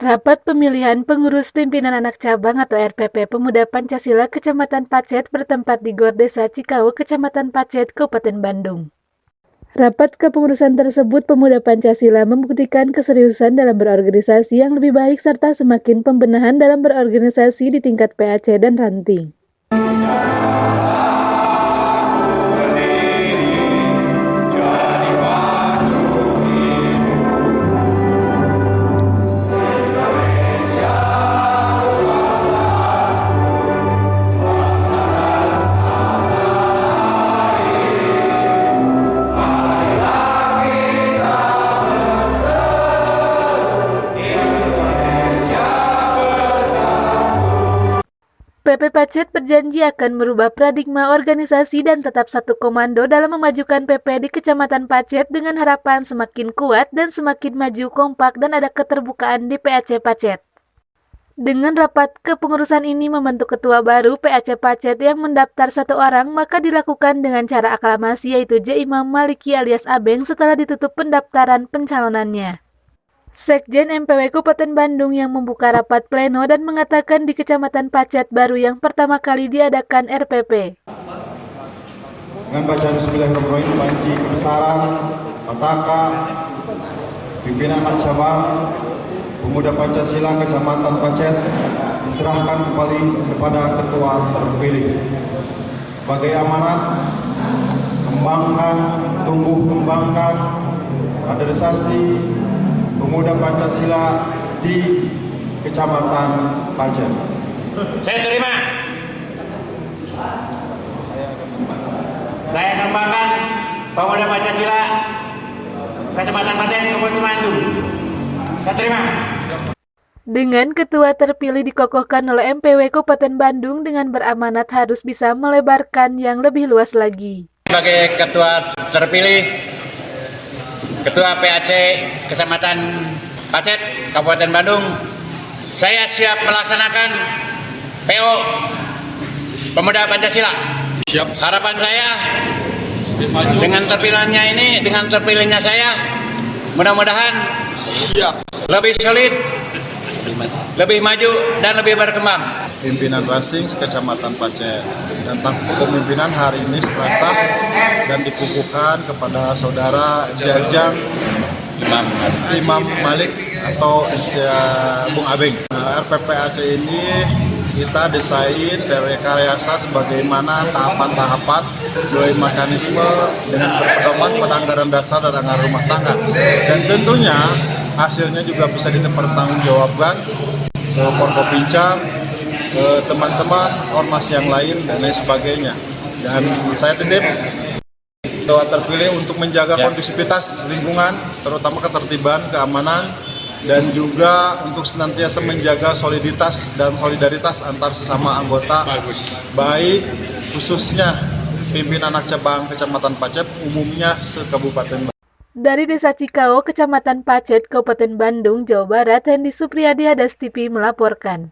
Rapat pemilihan pengurus pimpinan anak cabang atau RPP Pemuda Pancasila Kecamatan Pacet bertempat di Gor Desa Cikau, Kecamatan Pacet, Kabupaten Bandung. Rapat kepengurusan tersebut Pemuda Pancasila membuktikan keseriusan dalam berorganisasi yang lebih baik serta semakin pembenahan dalam berorganisasi di tingkat PAC dan ranting. PP Pacet berjanji akan merubah paradigma organisasi dan tetap satu komando dalam memajukan PP di Kecamatan Pacet dengan harapan semakin kuat dan semakin maju kompak dan ada keterbukaan di PAC Pacet. Dengan rapat kepengurusan ini membentuk ketua baru PAC Pacet yang mendaftar 1 orang, maka dilakukan dengan cara aklamasi yaitu J. Imam Maliki alias Abeng setelah ditutup pendaftaran pencalonannya. Sekjen MPW Kabupaten Bandung yang membuka rapat pleno dan mengatakan di Kecamatan Pacet baru yang pertama kali diadakan RPP. Dengan bacaan Bismillahirrahmanirrahim, Panji Kebesaran, Pataka, pimpinan anak cabang Pemuda Pancasila Kecamatan Pacet diserahkan kembali kepada ketua terpilih. Sebagai amanat, tumbuh kembangkan kaderisasi Pemuda Pancasila di Kecamatan Pacet. Saya terima. Saya kembangkan Pemuda Pancasila Kecamatan Pacet, Kabupaten Bandung. Saya terima. Dengan ketua terpilih dikokohkan oleh MPW Kabupaten Bandung dengan beramanat harus bisa melebarkan yang lebih luas lagi. Sebagai ketua terpilih, Ketua PAC Kecamatan Pacet, Kabupaten Bandung, saya siap melaksanakan PO Pemuda Pancasila. Siap. Harapan saya dengan terpilihnya saya, mudah-mudahan lebih solid, lebih maju dan lebih berkembang. Pimpinan Racing Kecamatan Pacet dan kepemimpinan hari ini setelah sah dan dikukuhkan kepada saudara Jajang Imam Malik atau Bung Abeng. RPP Aceh ini kita desain dari rekayasa sebagaimana tahapan-tahapan melalui mekanisme dengan berpedoman pada anggaran dasar dan anggaran rumah tangga, dan tentunya hasilnya juga bisa dipertanggungjawabkan ke Forkopimda, ke teman-teman ormas yang lain dan lain sebagainya. Dan saya titip ketua terpilih untuk menjaga kondusivitas lingkungan, terutama ketertiban, keamanan, dan juga untuk senantiasa menjaga soliditas dan solidaritas antar sesama anggota, baik khususnya pimpinan anak cabang Kecamatan Pacet, umumnya se-Kabupaten Bandung. Dari Desa Cikau, Kecamatan Pacet, Kabupaten Bandung, Jawa Barat, Hendy Supriyadi, Hadas TV melaporkan.